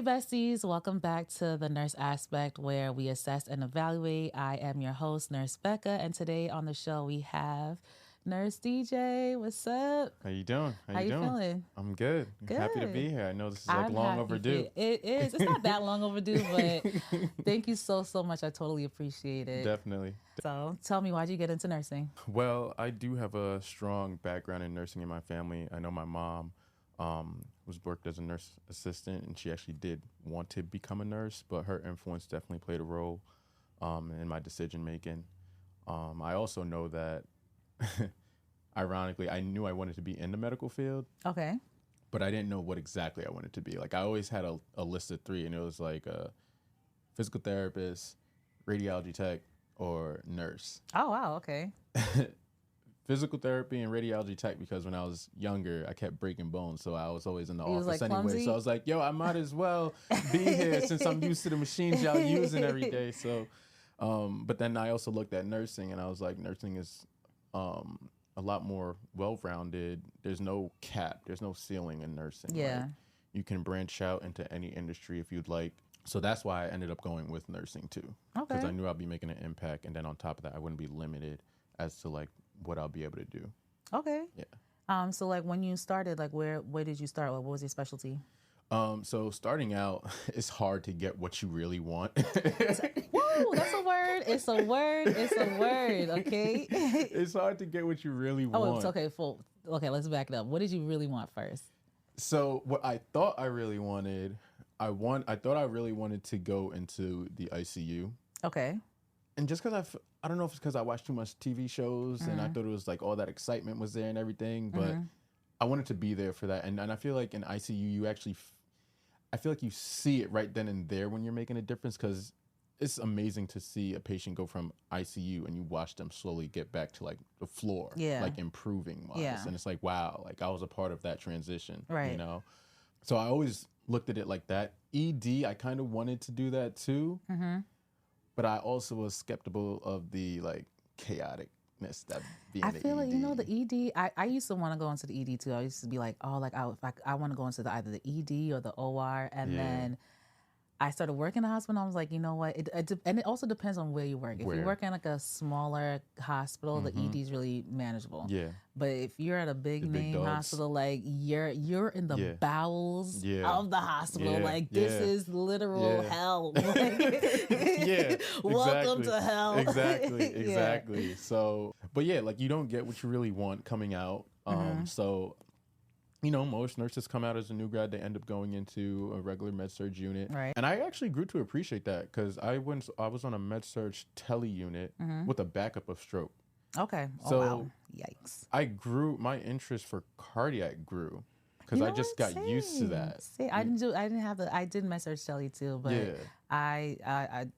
besties, welcome back to the Nurse Aspect, where we assess and evaluate. I am your host, Nurse Becca, and today on the show we have Nurse DJ. What's up? How you doing? How you doing? Feeling? I'm good. Good. Happy to be here. I know this is I'm long happy overdue. It is. It's not that long overdue, but thank you so much. I totally appreciate it. Definitely. So tell me, why'd you get into nursing? Well, I do have a strong background in nursing in my family. I know my mom worked as a nurse assistant, and she actually did want to become a nurse, but her influence definitely played a role in my decision making. I also know that, ironically, I knew I wanted to be in the medical field. Okay. But I didn't know what exactly I wanted to be. Like, I always had a list of three, and it was like a physical therapist, radiology tech, or nurse. Oh, wow. Okay. Physical therapy and radiology tech, because when I was younger, I kept breaking bones, so I was always in the office anyway. Clumsy? So I was like, yo, I might as well be here since I'm used to the machines y'all using every day. So, but then I also looked at nursing, and I was like, nursing is a lot more well-rounded. There's no cap. There's no ceiling in nursing. Yeah. Like, you can branch out into any industry if you'd like. So that's why I ended up going with nursing too. Okay. Because I knew I'd be making an impact, and then on top of that, I wouldn't be limited as to like what I'll be able to do. Okay. Yeah. So like when you started, like where did you start? What was your specialty? So starting out, it's hard to get what you really want. Woo, that's a word. It's a word. It's a word. Okay. It's hard to get what you really want. Oh, it's okay. Okay, let's back it up. What did you really want first? So what I thought I really wanted, I thought I really wanted to go into the ICU. Okay. And just because I don't know if it's because I watched too much TV shows and I thought it was like all that excitement was there and everything, but I wanted to be there for that. And I feel like in ICU, you actually, I feel like you see it right then and there when you're making a difference, because it's amazing to see a patient go from ICU and you watch them slowly get back to like the floor, like improving wise. Yeah. And it's like, wow, like I was a part of that transition, Right. you know? So I always looked at it like that. ED, I kind of wanted to do that too. But I also was skeptical of the like chaoticness that being I the feel ED. like, the ED, I used to want to go into the ED too. I used to be like, oh, like I want to go into either the ED or the OR. And then I started working in the hospital, and I was like, you know what? And it also depends on where you work. If you work in like a smaller hospital, the ED is really manageable. Yeah. But if you're at a big name dogs. hospital, like you're in the bowels of the hospital. Yeah. Like this is literal hell. Like, Yeah. Welcome to hell. Exactly. So, but yeah, like you don't get what you really want coming out. So, you know, most nurses come out as a new grad, they end up going into a regular med-surg unit. Right. And I actually grew to appreciate that, because I was on a med-surg tele unit with a backup of stroke. Okay. So, wow. Yikes. My interest for cardiac grew, because I just got used to that. I did med-surg tele too, but I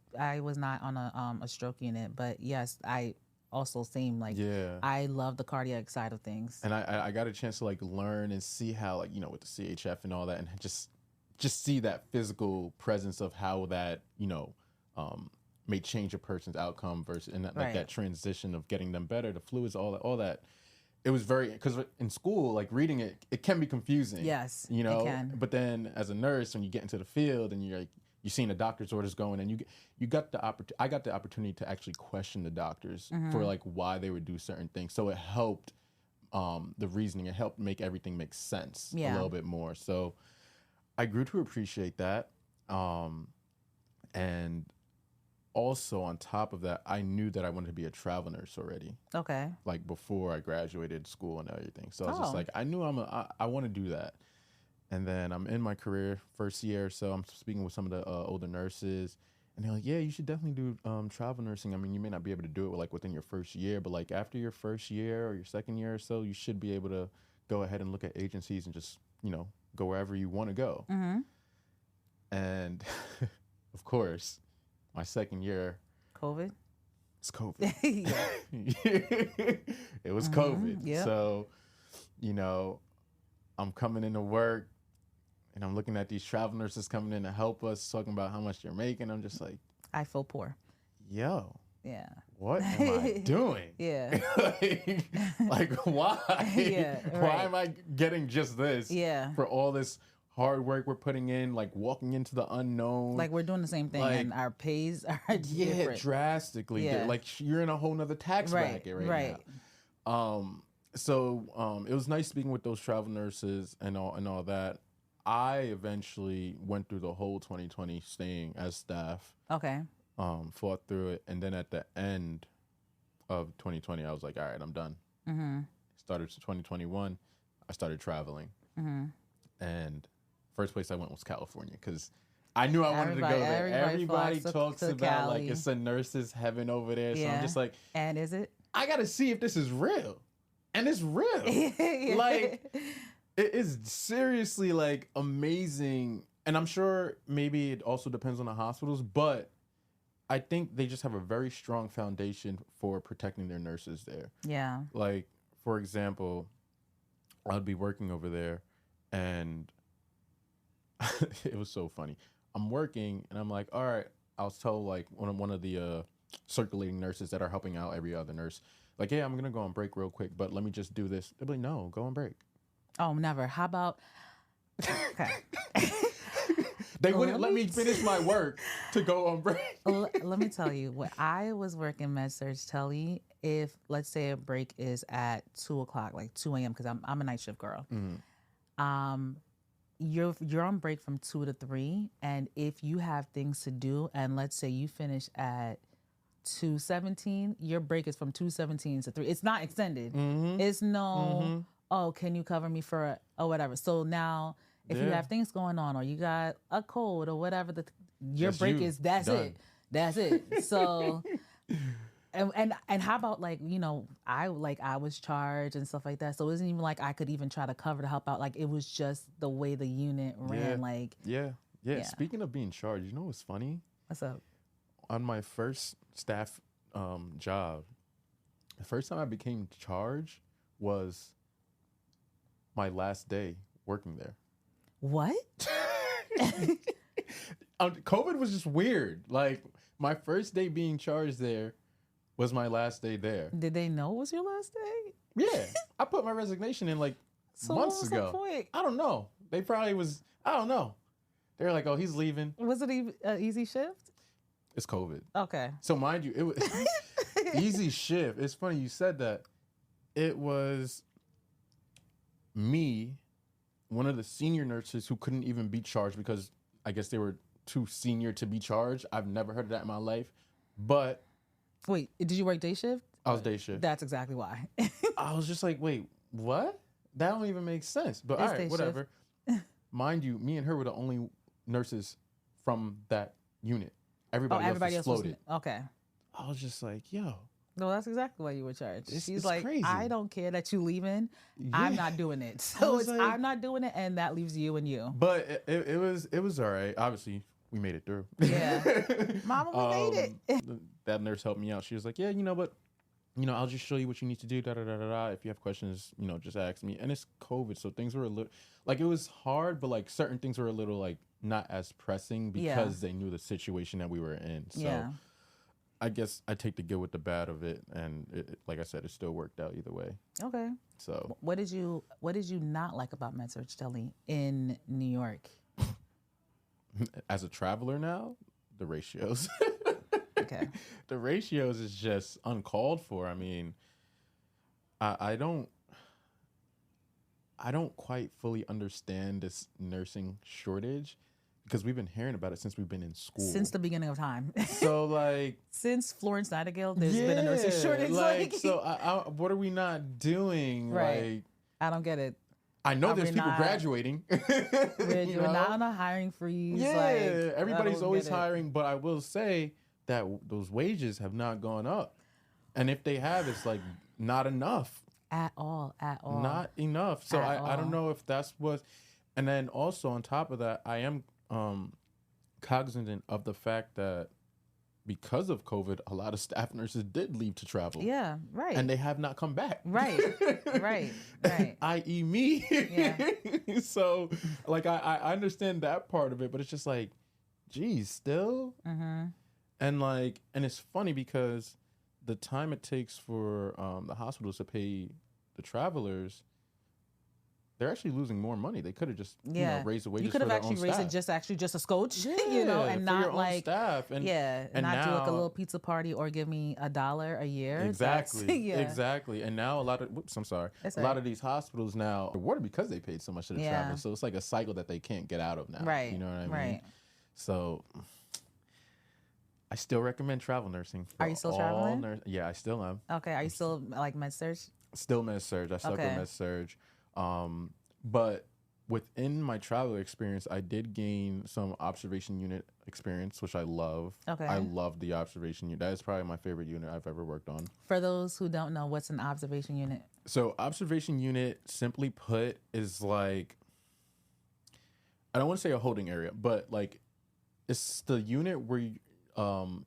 was not on a stroke unit. But yes, I also seem like I love the cardiac side of things. And I got a chance to like learn and see how, like, you know, with the CHF and all that, and just see that physical presence of how that, you know, may change a person's outcome versus, and that, like that transition of getting them better, the fluids, all that. It was very, because in school, like reading it can be confusing. Yes, you know. it can. But then as a nurse, when you get into the field and you're seeing the doctor's orders going, and I got the opportunity to actually question the doctors for like why they would do certain things. So it helped the reasoning. It helped make everything make sense a little bit more. So I grew to appreciate that. And also on top of that, I knew that I wanted to be a travel nurse already. Okay. Like before I graduated school and everything. So I was just like, I knew I want to do that. And then I'm in my career, first year or so, I'm speaking with some of the older nurses, and they're like, yeah, you should definitely do travel nursing. I mean, you may not be able to do it like within your first year, but like after your first year or your second year or so, you should be able to go ahead and look at agencies and just, you know, go wherever you want to go. And of course, my second year. COVID? It's COVID. It was COVID. Yep. So, you know, I'm coming into work, and I'm looking at these travel nurses coming in to help us, talking about how much they're making. I'm just like, I feel poor. Yo. Yeah. What am I doing? Yeah. like why? Yeah, Why am I getting just this Yeah. for all this hard work we're putting in, like walking into the unknown. Like we're doing the same thing, like, and our pays are different. Drastically. Yeah. Like you're in a whole nother tax bracket right now. So it was nice speaking with those travel nurses and all that. I eventually went through the whole 2020 staying as staff. Okay. Fought through it, and then at the end of 2020, I was like, all right, I'm done. Mm-hmm. Started to 2021, I started traveling, and first place I went was California because I knew I wanted to go there. Everybody talks about Cali. Like it's a nurse's heaven over there, so I'm just like, and is it? I gotta see if this is real, and it's real. Like it is seriously like amazing, and I'm sure maybe it also depends on the hospitals, but I think they just have a very strong foundation for protecting their nurses there. Yeah. Like, for example, I'd be working over there and it was so funny. I'm working and I'm like, all right, I'll tell like one of the circulating nurses that are helping out every other nurse, like, hey, I'm going to go on break real quick, but let me just do this. They'll be like, no, go on break. Oh, never. How about... Okay. They wouldn't let me finish my work to go on break. Let me tell you, when I was working med-surg tele, if let's say a break is at 2:00, like 2 a.m., because I'm a night shift girl, you're on break from 2 to 3, and if you have things to do, and let's say you finish at 2:17, your break is from 2:17 to 3. It's not extended. It's no, oh, can you cover me for or whatever. So now, if you have things going on or you got a cold or whatever, your break is that's done. That's it. So, and how about like, you know, I was charged and stuff like that. So it wasn't even like I could even try to cover to help out. Like it was just the way the unit ran. Like yeah. Speaking of being charged, you know what's funny? What's up? On my first staff job, the first time I became charged was my last day working there. What? COVID was just weird. Like my first day being charged there was my last day there. Did they know it was your last day? Yeah, I put my resignation in like months ago. The point? I don't know. They probably was. I don't know. They're like, oh, he's leaving. Was it an easy shift? It's COVID. Okay. So mind you, it was easy shift. It's funny you said that. It was me, one of the senior nurses who couldn't even be charged because I guess they were too senior to be charged. I've never heard of that in my life. But wait, did you work day shift? I was day shift. That's exactly why. I was just like, wait, what? That don't even make sense. But all right, whatever. Mind you, me and her were the only nurses from that unit. Everybody else was floated. Okay. I was just like, yo. No, that's exactly why you were charged. She's like, crazy. I don't care that you leaving. Yeah. I'm not doing it. So it's like, I'm not doing it, and that leaves you and you. But it was all right. Obviously, we made it through. Yeah. Mama, we made it. That nurse helped me out. She was like, yeah, but, I'll just show you what you need to do. If you have questions, just ask me. And it's COVID, so things were a little, like, it was hard, but, like, certain things were a little, like, not as pressing because they knew the situation that we were in. So I guess I take the good with the bad of it, and like I said, it still worked out either way. Okay. So what did you not like about med-surg tele in New York? As a traveler now, the ratios. Okay. The ratios is just uncalled for. I mean, I don't quite fully understand this nursing shortage. Because we've been hearing about it since we've been in school. Since the beginning of time. So, like... Since Florence Nightingale, there's been a nursing shortage. So, what are we not doing? Right. Like, I don't get it. I know there's people graduating. We're not on a hiring freeze. Yeah, everybody's always hiring. But I will say that those wages have not gone up. And if they have, it's, like, not enough. At all. Not enough. So, I don't know if that's what... And then also on top of that, I am... cognizant of the fact that because of COVID, a lot of staff nurses did leave to travel. Yeah, right. And they have not come back. Right. I.e. me. Yeah. So, like, I understand that part of it, but it's just like, geez, still? Mm-hmm. And it's funny because the time it takes for the hospitals to pay the travelers, they're actually losing more money. They could have just raised the wages. You could have actually raised it just a scotch, and not like staff and not now, do like a little pizza party or give me $1 a year. Exactly, exactly. And now a lot of these hospitals now are rewarded because they paid so much to the travelers. So it's like a cycle that they can't get out of now. Right. You know what I mean? Right. So I still recommend travel nursing. Are you still traveling? Yeah, I still am. Okay. Are you still like med-surg? Still med-surg. I stuck with med-surg. But within my travel experience, I did gain some observation unit experience, which I love. Okay. I love the observation unit. That is probably my favorite unit I've ever worked on. For those who don't know, what's an observation unit? So observation unit, simply put, is like, I don't want to say a holding area, but like it's the unit where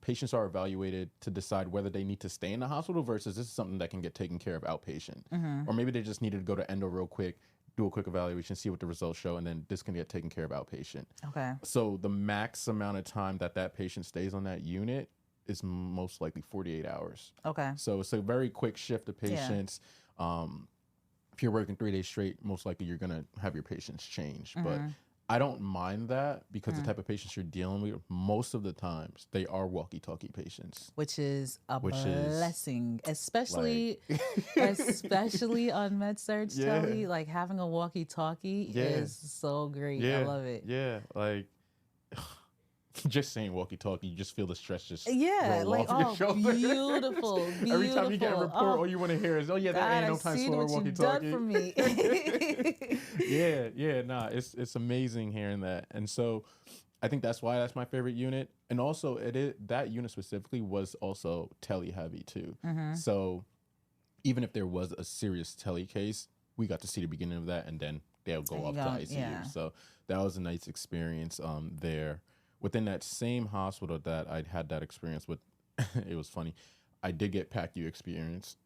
patients are evaluated to decide whether they need to stay in the hospital versus this is something that can get taken care of outpatient. Or maybe they just needed to go to endo real quick, do a quick evaluation, see what the results show, and then this can get taken care of outpatient. Okay. So the max amount of time that patient stays on that unit is most likely 48 hours. Okay. So it's a very quick shift of patients. If you're working 3 days straight, most likely you're going to have your patients change. But I don't mind that because the type of patients you're dealing with, most of the times, they are walkie-talkie patients. Which is a blessing, especially especially on med-surg, Telly. Like, having a walkie-talkie is so great. I love it. Yeah, like, just saying walkie-talkie, you just feel the stress just roll like, off your shoulder. Beautiful. Every time you get a report, all you want to hear is, there ain't no time for a walkie-talkie. Done for me. It's amazing hearing that. And so I think that's why that's my favorite unit. And also that unit specifically was also tele heavy too. So even if there was a serious tele case, we got to see the beginning of that, and then they'll go off to ICU. Yeah. So that was a nice experience there. Within that same hospital that I'd had that experience with, it was funny. I did get PACU experience,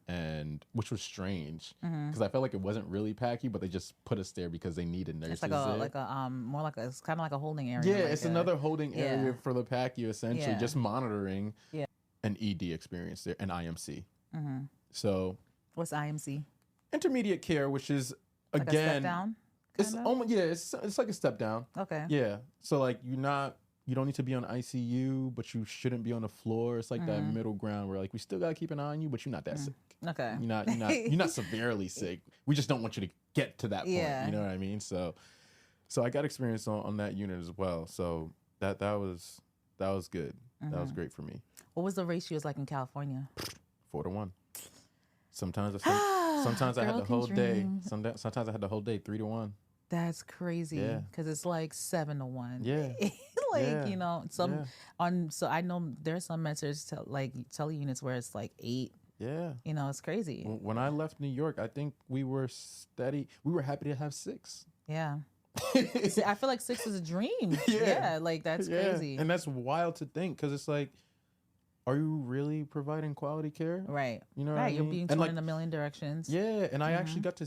and which was strange because I felt like it wasn't really PACU, but they just put us there because they needed nurses. It's it's kind of like a holding area. Yeah, it's another holding area for the PACU, essentially, just monitoring. Yeah. An ED experience there, an IMC. So what's IMC? Intermediate care, which is like again. A step down? It's almost it's like a step down. Okay. Yeah. So like you don't need to be on ICU, but you shouldn't be on the floor. It's like that middle ground where like we still gotta keep an eye on you, but you're not that sick. Okay. You're not severely sick. We just don't want you to get to that point. You know what I mean? So I got experience on that unit as well. So that was good. That was great for me. What was the ratios like in California? 4-1. Sometimes I had the whole day. Sometimes I had the whole day 3-1. That's crazy. Yeah. Because it's like 7-1. Yeah. So I know there's some med-surg tele units where it's like 8. Yeah. It's crazy. When I left New York, I think we were steady. We were happy to have 6. Yeah. See, I feel like 6 is a dream. Yeah. Like that's crazy. And that's wild to think because it's like, are you really providing quality care? Right. You know what I mean? You're being torn in a million directions. Yeah. And I actually got to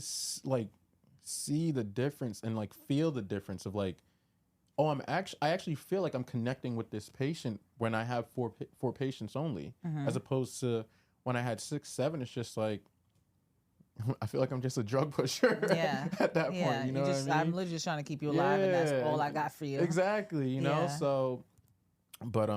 see the difference and like feel the difference of like, oh, I actually feel like I'm connecting with this patient when I have four patients only, as opposed to when I had 6, 7. It's just like I feel like I'm just a drug pusher at that point. You know what I mean? I'm literally just trying to keep you alive, and that's all I got for you. Exactly. You know. So, but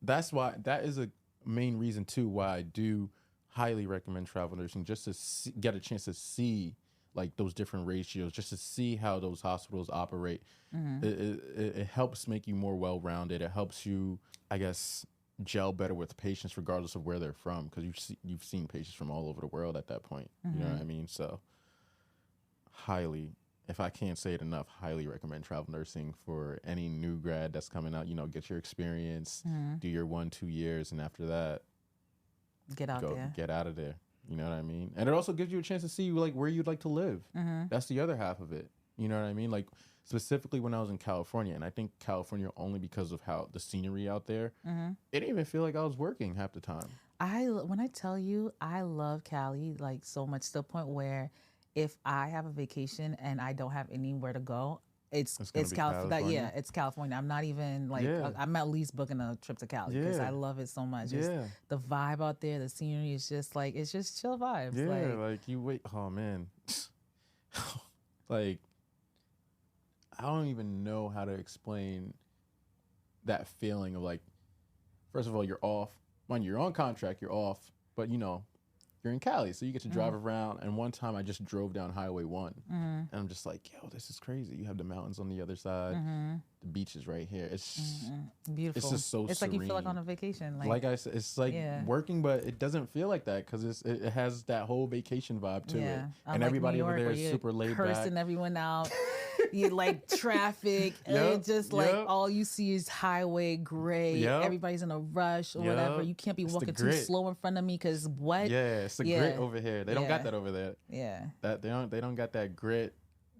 that is a main reason too why I do highly recommend travel nursing, just to get a chance to see like those different ratios, just to see how those hospitals operate. It helps make you more well-rounded. It helps you, I guess, gel better with patients regardless of where they're from, because you've seen patients from all over the world at that point. You know what I mean? So highly, if I can't say it enough, highly recommend travel nursing for any new grad that's coming out. Get your experience, do your 1-2 years, and after that, get out of there. You know what I mean? And it also gives you a chance to see like where you'd like to live. That's the other half of it. You know what I mean? Like specifically when I was in California, and I think California only because of how the scenery out there, it didn't even feel like I was working half the time. When I tell you, I love Cali like so much, to the point where if I have a vacation and I don't have anywhere to go, it's California. Yeah, it's California. I'm not even like I'm at least booking a trip to Cali because I love it so much. The vibe out there, the scenery is just like, it's just chill vibes. Yeah, like you wait. Oh man, like, I don't even know how to explain that feeling of like, first of all, you're off. Mind you, you're on contract, you're off, but you know, you're in Cali, so you get to drive around. And one time I just drove down Highway 1, and I'm just like, yo, this is crazy. You have the mountains on the other side, the beach is right here. It's beautiful. It's just so It's serene. like you feel like on a vacation. Like I said, it's like working, but it doesn't feel like that because it has that whole vacation vibe to it. And like everybody over there is super laid back. Cursing everyone out. You like traffic, and just like all you see is highway gray. Everybody's in a rush or whatever. You can't be walking too slow in front of me because what? Yeah, it's the grit over here. They don't got that over there. Yeah, that they don't got that grit.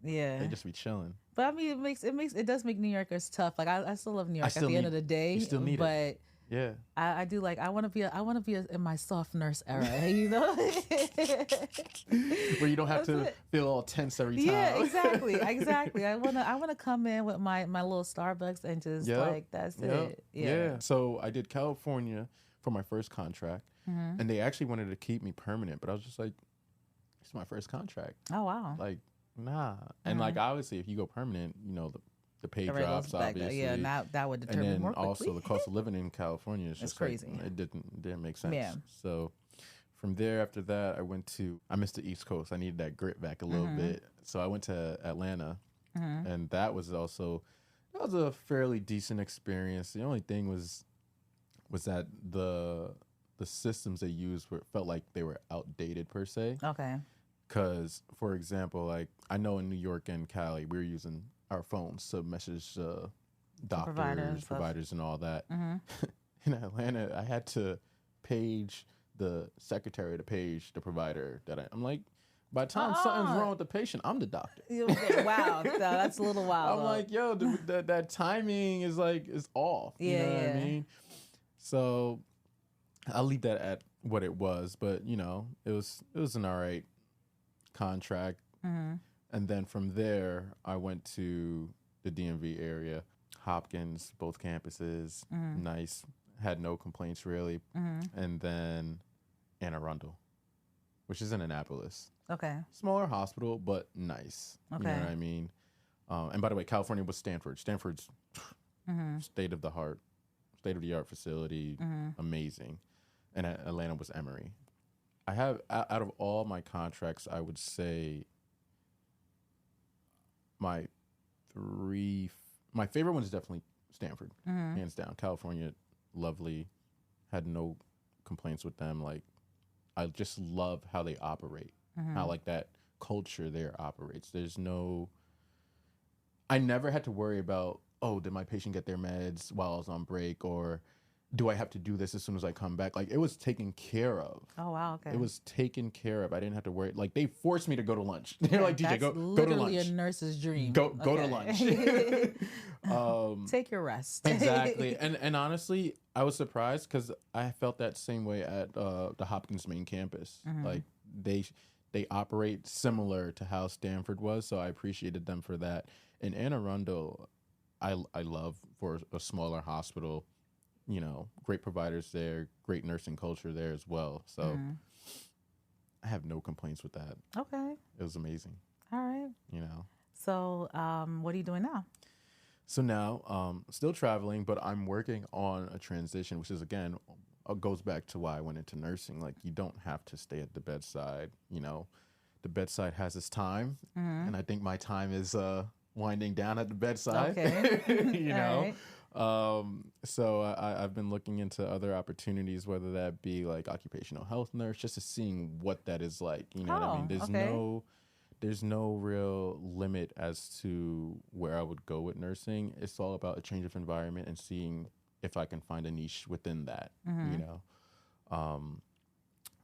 Yeah, they just be chilling. But I mean, it does make New Yorkers tough. Like I still love New York at the end of the day. You still need it. Yeah, I do like. I want to be in my soft nurse era, you know, where you don't have to feel all tense every time. Yeah, exactly. I wanna come in with my little Starbucks and just like that's it. Yeah. So I did California for my first contract, and they actually wanted to keep me permanent, but I was just like, it's my first contract. Oh wow. Like nah, and like obviously if you go permanent, you know the pay drops obviously. Yeah, now that would determine more quickly. Also the cost of living in California is just crazy. Like, it didn't make sense. Yeah. So from there, after that, I missed the East Coast. I needed that grit back a little bit. So I went to Atlanta, and that was a fairly decent experience. The only thing was that the systems they used felt like they were outdated per se. Okay. Because, for example, like I know in New York and Cali, we were using our phones to message doctors, providers, and all that. In Atlanta, I had to page the secretary to page the provider I'm like, by the time something's wrong with the patient, I'm the doctor. Wow, that's a little wild. I'm like, yo, that timing is off. You know what I mean? So I'll leave that at what it was, but you know, it was an all right contract. And then from there, I went to the DMV area, Hopkins, both campuses, nice, had no complaints really. And then Anne Arundel, which is in Annapolis. Okay. Smaller hospital, but nice. Okay. You know what I mean? And by the way, California was Stanford. Stanford's state of the art facility, amazing. And Atlanta was Emory. I have, out of all my contracts, I would say my favorite one is definitely Stanford, hands down. California, lovely, had no complaints with them. Like, I just love how they operate, how like that culture there operates. I never had to worry about, oh, did my patient get their meds while I was on break, or do I have to do this as soon as I come back? Like, it was taken care of. Oh, wow, okay. It was taken care of. I didn't have to worry. Like, they forced me to go to lunch. They're like, DJ, go to lunch. That's literally a nurse's dream. Go to lunch. Take your rest. Exactly. And honestly, I was surprised because I felt that same way at the Hopkins main campus. Like, they operate similar to how Stanford was, so I appreciated them for that. In Anne Arundel, I love for a smaller hospital. You know, great providers there, great nursing culture there as well. So I have no complaints with that. Okay. It was amazing. All right. You know. So what are you doing now? So now, still traveling, but I'm working on a transition, which is, again, goes back to why I went into nursing. Like, you don't have to stay at the bedside. You know, the bedside has its time. And I think my time is winding down at the bedside. Okay. You know. Right. So I've been looking into other opportunities, whether that be like occupational health nurse, just to seeing what that is like. You know what I mean? There's no real limit as to where I would go with nursing. It's all about a change of environment and seeing if I can find a niche within that. You know.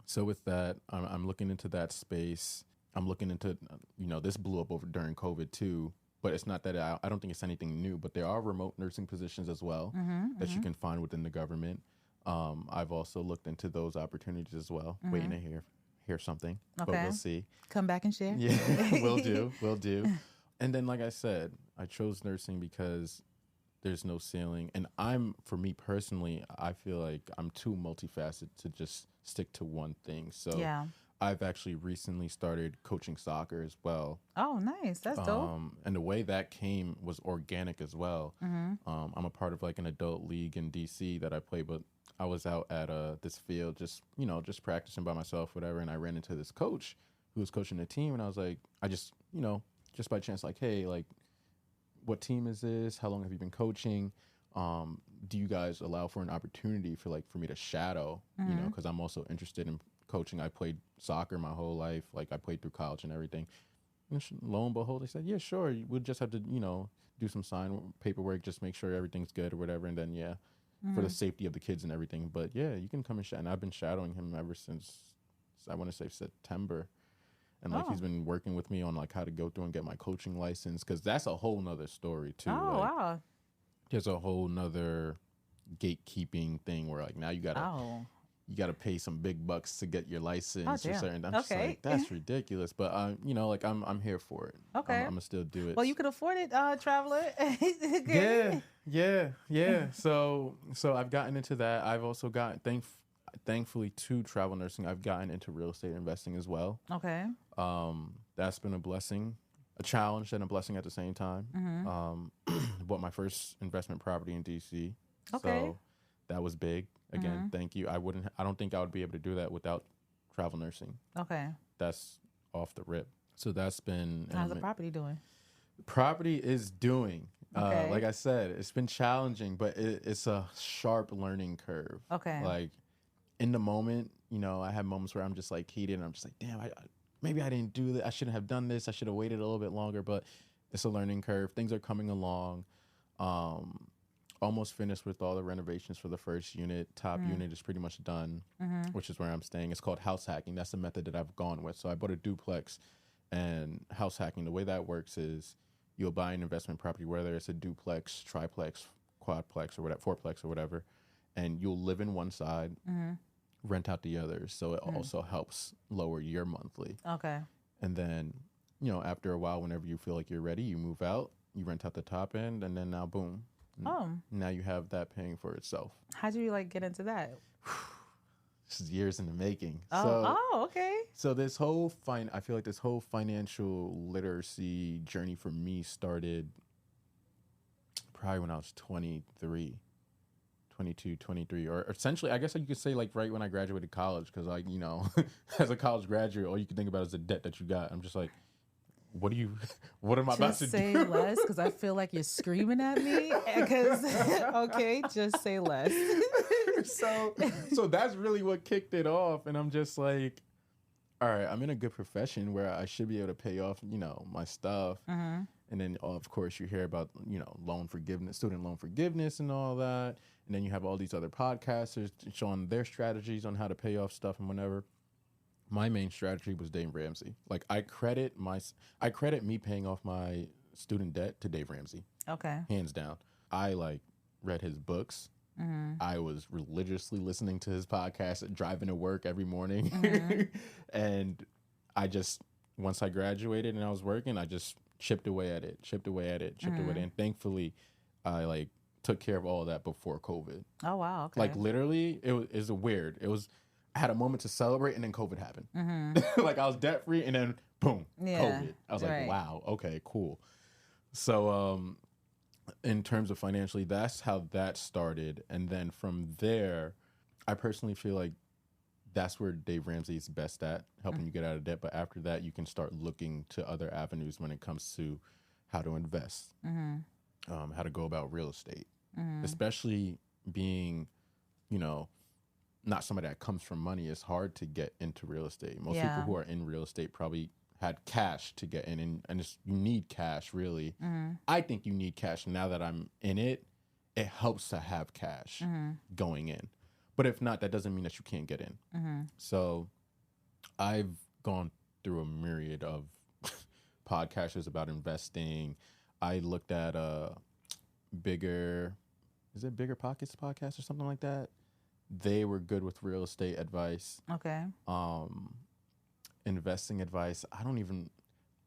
So with that, I'm looking into that space. I'm looking into, you know, this blew up over during COVID too. But it's not that I don't think it's anything new, but there are remote nursing positions as well that you can find within the government. I've also looked into those opportunities as well, waiting to hear something, but we'll see. Come back and share. Yeah, will do. And then, like I said, I chose nursing because there's no ceiling. And for me personally, I feel like I'm too multifaceted to just stick to one thing. So I've actually recently started coaching soccer as well. Oh, nice. That's dope. And the way that came was organic as well. I'm a part of like an adult league in DC that I play, but I was out at this field just practicing by myself, whatever, and I ran into this coach who was coaching the team, and I was like, I just just by chance, like, hey, like, what team is this? How long have you been coaching? Do you guys allow for an opportunity for me to shadow, because I'm also interested in coaching. I played soccer my whole life. Like, I played through college and everything. And lo and behold, they said, yeah, sure. We'll just have to, do some sign paperwork, just make sure everything's good or whatever. And then, for the safety of the kids and everything. But yeah, you can come and shadow. And I've been shadowing him ever since, I want to say September. And he's been working with me on like how to go through and get my coaching license. Cause that's a whole nother story too. Oh, wow. There's a whole nother gatekeeping thing where like now you gotta pay some big bucks to get your license or certain. I'm just like, that's ridiculous. But I'm here for it. Okay. I'm gonna still do it. Well, you could afford it, traveler. Yeah. So I've gotten into that. I've also gotten thankfully to travel nursing. I've gotten into real estate investing as well. Okay. That's been a blessing, a challenge and a blessing at the same time. Bought my first investment property in DC. Okay. So that was big. Again, thank you. I don't think I would be able to do that without travel nursing. Okay. That's off the rip. So that's been. How's the property doing? Property is doing. Okay. Like I said, it's been challenging, but it's a sharp learning curve. Okay. Like in the moment, I have moments where I'm just like heated and I'm just like, damn, maybe I didn't do that. I shouldn't have done this. I should have waited a little bit longer, but it's a learning curve. Things are coming along. Almost finished with all the renovations for the first unit. Top unit is pretty much done, which is where I'm staying. It's called house hacking. That's the method that I've gone with. So I bought a duplex, and house hacking, the way that works is you'll buy an investment property, whether it's a duplex, triplex, quadplex, or whatever, fourplex or whatever, and you'll live in one side, rent out the others. So it also helps lower your monthly. Okay. And then, after a while, whenever you feel like you're ready, you move out, you rent out the top end, and then now, boom. Now you have that paying for itself. How'd you get into that? This is years in the making. Okay. So this whole I feel like this whole financial literacy journey for me started probably when I was 22, 23, or essentially, I guess you could say right when I graduated college, because as a college graduate, all you can think about is the debt that you got. I'm just like, what am I about to do? Just say less, because I feel like you're screaming at me. Okay, just say less. So that's really what kicked it off, and I'm just like, all right, I'm in a good profession where I should be able to pay off, my stuff. And then, of course, you hear about, loan forgiveness, student loan forgiveness and all that. And then you have all these other podcasters showing their strategies on how to pay off stuff and whatever. My main strategy was Dave Ramsey. Like, I credit me paying off my student debt to Dave Ramsey. Okay. Hands down. I read his books. I was religiously listening to his podcast, driving to work every morning. And once I graduated and I was working, I just chipped away at it. And thankfully, I took care of all of that before COVID. Oh, wow. Okay. Literally, it was weird. I had a moment to celebrate, and then COVID happened. I was debt free, and then boom, COVID. I was like, wow, okay, cool. So, in terms of financially, that's how that started. And then from there, I personally feel like that's where Dave Ramsey is best at, helping you get out of debt. But after that, you can start looking to other avenues when it comes to how to invest, how to go about real estate, especially being, not somebody that comes from money. It's hard to get into real estate. Most people who are in real estate probably had cash to get in, and you need cash, really. I think you need cash. Now that I'm in it, it helps to have cash going in. But if not, that doesn't mean that you can't get in. So I've gone through a myriad of podcasts about investing. I looked at Bigger Pockets podcast or something like that. They were good with real estate advice. Okay. Investing advice. I don't even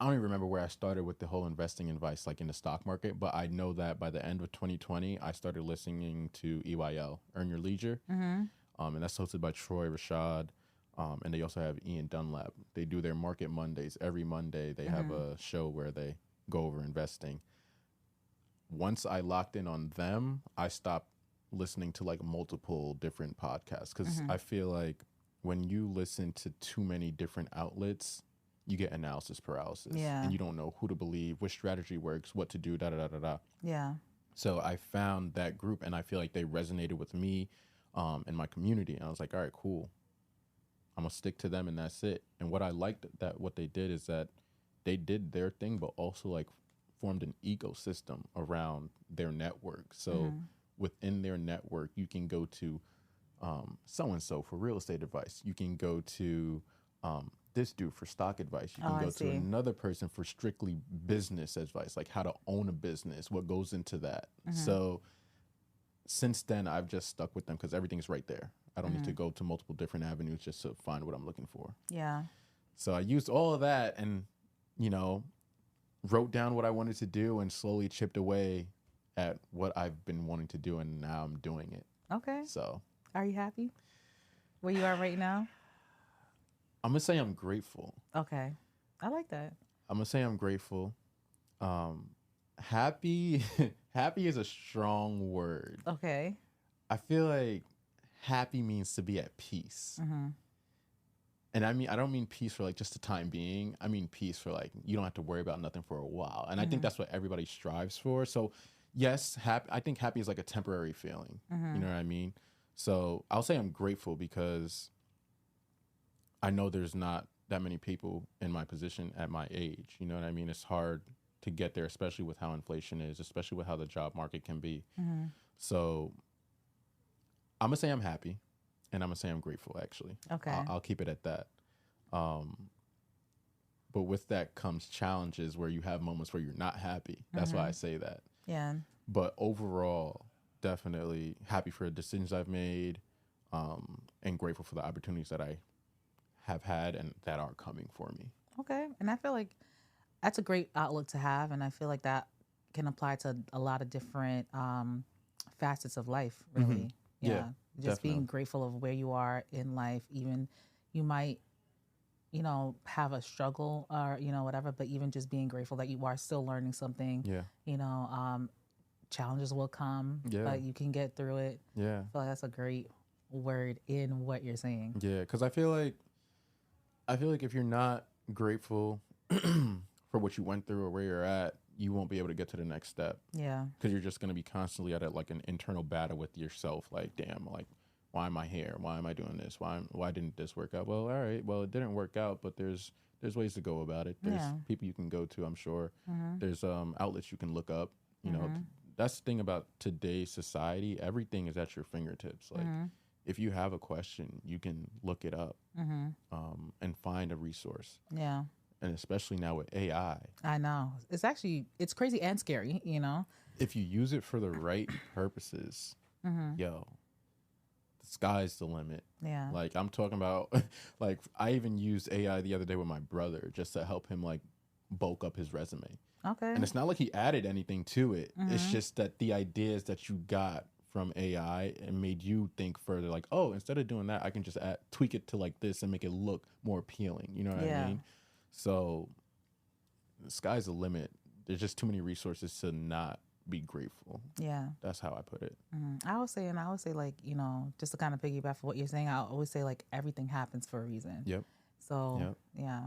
remember where I started with the whole investing advice, in the stock market. But I know that by the end of 2020, I started listening to EYL, Earn Your Leisure. And that's hosted by Troy Rashad. And they also have Ian Dunlap. They do their Market Mondays. Every Monday, they have a show where they go over investing. Once I locked in on them, I stopped listening to like multiple different podcasts because I feel like when you listen to too many different outlets, you get analysis paralysis. Yeah. And you don't know who to believe, which strategy works, what to do, da da da da da. Yeah. So I found that group, and I feel like they resonated with me and my community. And I was like, all right, cool. I'm gonna stick to them, and that's it. And what I liked that what they did is that they did their thing, but also like formed an ecosystem around their network. So within their network, you can go to so-and-so for real estate advice. You can go to this dude for stock advice. You can go to another person for strictly business advice, like how to own a business, what goes into that. So since then, I've just stuck with them because everything's right there. I don't need to go to multiple different avenues just to find what I'm looking for. Yeah. So I used all of that and, you know, wrote down what I wanted to do and slowly chipped away at what I've been wanting to do, and now I'm doing it. Okay. So are you happy where you are right now? I'm going to say I'm grateful. Okay. I like that. I'm going to say I'm grateful. Happy is a strong word. Okay. I feel like happy means to be at peace. And I mean, I don't mean peace for like just the time being. I mean peace for like, you don't have to worry about nothing for a while. And I think that's what everybody strives for. So yes, I think happy is like a temporary feeling. You know what I mean? So I'll say I'm grateful because I know there's not that many people in my position at my age. You know what I mean? It's hard to get there, especially with how inflation is, especially with how the job market can be. So I'm going to say I'm happy, and I'm going to say I'm grateful, actually. Okay. I'll keep it at that. But with that comes challenges where you have moments where you're not happy. That's why I say that. Yeah. But overall, definitely happy for the decisions I've made, and grateful for the opportunities that I have had and that are coming for me. Okay. And I feel like that's a great outlook to have. And I feel like that can apply to a lot of different facets of life, really. Yeah, Just being grateful of where you are in life. Even you might, you know, have a struggle or, you know, whatever, but even just being grateful that you are still learning something. Yeah. You know, challenges will come, but you can get through it. Yeah. I feel like that's a great word in what you're saying. Yeah, because I feel like if you're not grateful for what you went through or where you're at, you won't be able to get to the next step. Yeah. Because you're just going to be constantly at like an internal battle with yourself. Like, damn, like, why am I here? Why am I doing this? Why didn't this work out? Well, all right. Well, it didn't work out, but there's ways to go about it. There's people you can go to, I'm sure. There's outlets you can look up. You know, that's the thing about today's society. Everything is at your fingertips. Like, if you have a question, you can look it up and find a resource. Yeah. And especially now with AI. I know. It's crazy and scary, you know? If you use it for the right purposes, yo, the sky's the limit. Yeah. Like, I'm talking about, like, I even used AI the other day with my brother just to help him, like, bulk up his resume. Okay. And it's not like he added anything to it. It's just that the ideas that you got from AI and made you think further, like, oh, instead of doing that, I can just tweak it to like this and make it look more appealing. You know what I mean? So the sky's the limit. There's just too many resources to not be grateful. Yeah. That's how I put it. I always say, like, you know, just to kind of piggyback for what you're saying, I always say, like, everything happens for a reason. Yep. So, yeah.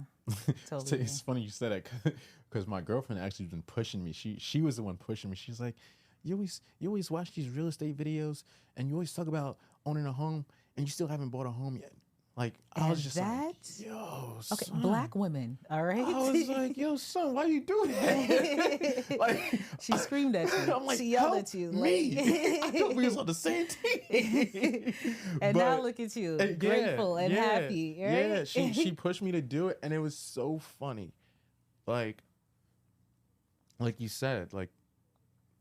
Totally. It's funny you said that because my girlfriend actually been pushing me. She was the one pushing me. She's like, you always watch these real estate videos and you always talk about owning a home and you still haven't bought a home yet. Like, I was just like, yo, son. Okay, Black women, all right? I was like, yo, son, why you do that? Like, she screamed at you. I'm like, she yelled at you. Me. I thought we was on the same team. And now look at you, grateful and happy, right? Yeah, she pushed me to do it, and it was so funny. Like you said, like,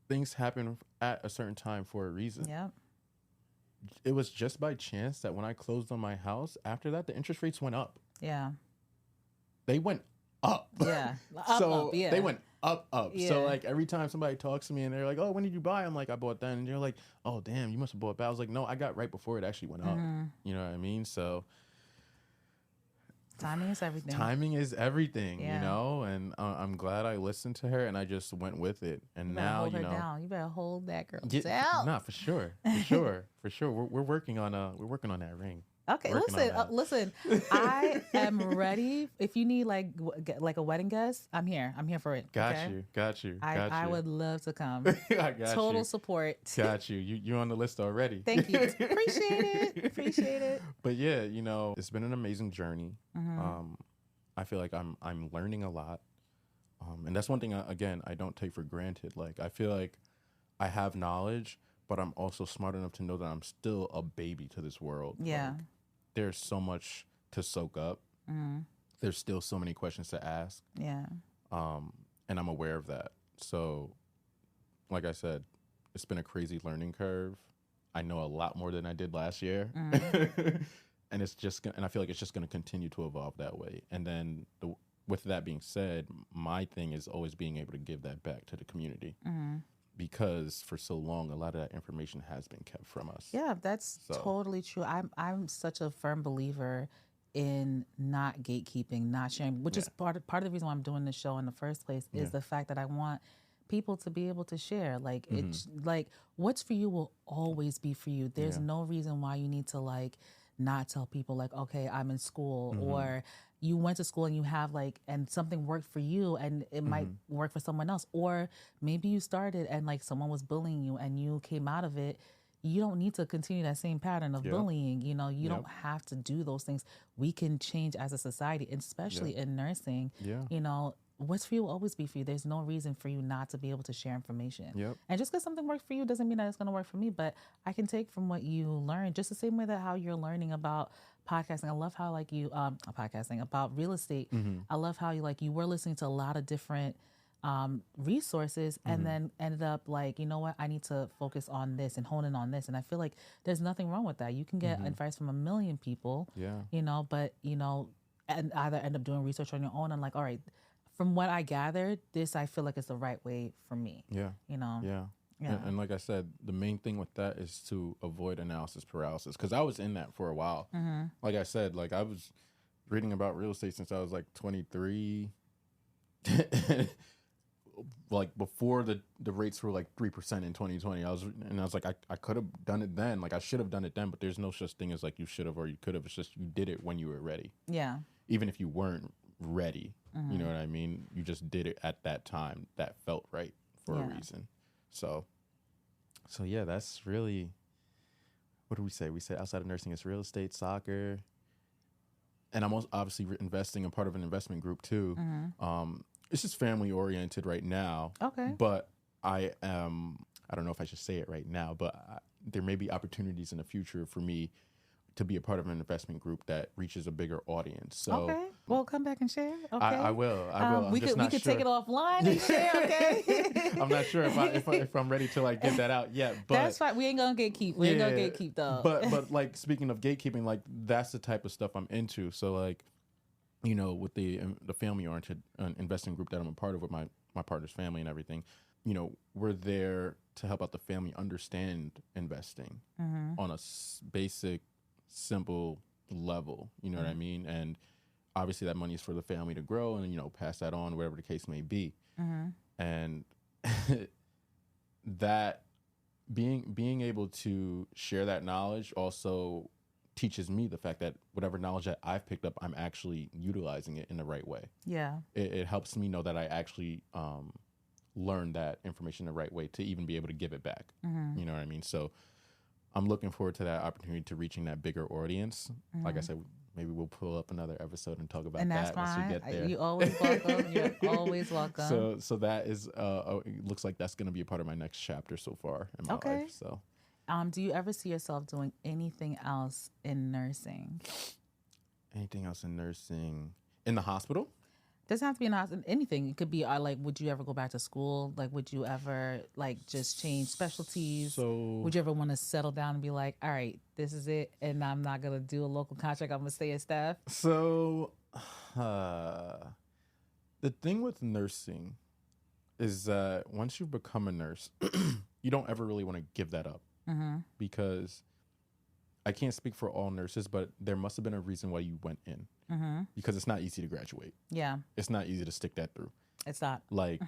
things happen at a certain time for a reason. Yeah. It was just by chance that when I closed on my house, after that, the interest rates went up. Yeah. They went up. Yeah. They went up. Yeah. So, like, every time somebody talks to me and they're like, oh, when did you buy? I'm like, I bought then. And they're like, oh, damn, you must have bought back. I was like, no, I got right before it actually went up. You know what I mean? So, Timing is everything. Timing is everything, Yeah. you know, and I'm glad I listened to her and I just went with it. And You better now, hold you her know, down. You better hold that girl down. nah, for sure, for sure, for sure. We're working on that ring. Okay, Working on listen. I am ready. If you need like like a wedding guest, I'm here. I'm here for it. Got okay? you. I would love to come. I got Total you. support. Got you. You're on the list already. Thank you. Appreciate it. But yeah, you know, it's been an amazing journey. Mm-hmm. I feel like I'm learning a lot. And that's one thing again I don't take for granted. Like I feel like I have knowledge, but I'm also smart enough to know that I'm still a baby to this world. Yeah. Like, there's so much to soak up. Mm-hmm. There's still so many questions to ask. Yeah. And I'm aware of that. So, like I said, it's been a crazy learning curve. I know a lot more than I did last year. Mm-hmm. And I feel like it's just going to continue to evolve that way. And then with that being said, my thing is always being able to give that back to the community. Mm-hmm. Because for so long, a lot of that information has been kept from us. Yeah, that's totally true. I'm such a firm believer in not gatekeeping, not sharing, which is part of the reason why I'm doing this show in the first place is the fact that I want people to be able to share. Like it's like what's for you will always be for you. There's no reason why you need to like not tell people like, okay, I'm in school or you went to school and you have like, and something worked for you and it might work for someone else. Or maybe you started and like someone was bullying you and you came out of it. You don't need to continue that same pattern of bullying. You know, you don't have to do those things. We can change as a society, especially in nursing. You know, what's for you will always be for you. There's no reason for you not to be able to share information. And just because something worked for you doesn't mean that it's going to work for me, but I can take from what you learned just the same way that how you're learning about podcasting. I love how like you, podcasting about real estate. I love how you were listening to a lot of different resources and then ended up like, you know what, I need to focus on this and hone in on this. And I feel like there's nothing wrong with that. You can get advice from a million people, you know, but, you know, and either end up doing research on your own and like, all right, from what I gathered, this I feel like is the right way for me. You know? And like I said, the main thing with that is to avoid analysis paralysis. Because I was in that for a while. Like I said, like I was reading about real estate since I was like 23. Like before the rates were like 3% in 2020. I was like, I could have done it then. Like I should have done it then, but there's no such thing as like you should have or you could have. It's just you did it when you were ready. Even if you weren't ready, you know what I mean? You just did it at that time. That felt right for a reason. So yeah, that's really, what do we say? We said outside of nursing, it's real estate, soccer, and I'm also obviously investing in part of an investment group too. It's just family oriented right now. But I don't know if I should say it right now, but there may be opportunities in the future for me to be a part of an investment group that reaches a bigger audience. So well, come back and share. I will. We could take it offline and share. Okay. I'm not sure if I'm ready to like get that out yet. But that's fine. We ain't gonna gatekeep. We ain't gonna gatekeep though. But like speaking of gatekeeping, like that's the type of stuff I'm into. So like, you know, with the family oriented investing group that I'm a part of with my partner's family and everything, you know, we're there to help out the family understand investing on a basic, simple level. You know what I mean? And obviously that money is for the family to grow and, you know, pass that on, whatever the case may be. And that being able to share that knowledge also teaches me the fact that whatever knowledge that I've picked up, I'm actually utilizing it in the right way. It helps me know that I actually learned that information the right way to even be able to give it back. You know what I mean? So I'm looking forward to that opportunity to reaching that bigger audience. Like I said, maybe we'll pull up another episode and talk about and that once we get there. You're always welcome. You're always welcome. So that is, it looks like that's going to be a part of my next chapter so far in my life. So, do you ever see yourself doing anything else in nursing? Anything else in nursing? In the hospital? Doesn't have to be in hospital. Anything. It could be like, would you ever go back to school? Like, would you ever like just change specialties? So, would you ever want to settle down and be like, all right, this is it, and I'm not gonna do a local contract. I'm gonna stay as staff. So, the thing with nursing is that once you become a nurse, you don't ever really want to give that up because I can't speak for all nurses, but there must have been a reason why you went in, because it's not easy to graduate. Yeah, it's not easy to stick that through. It's not. Like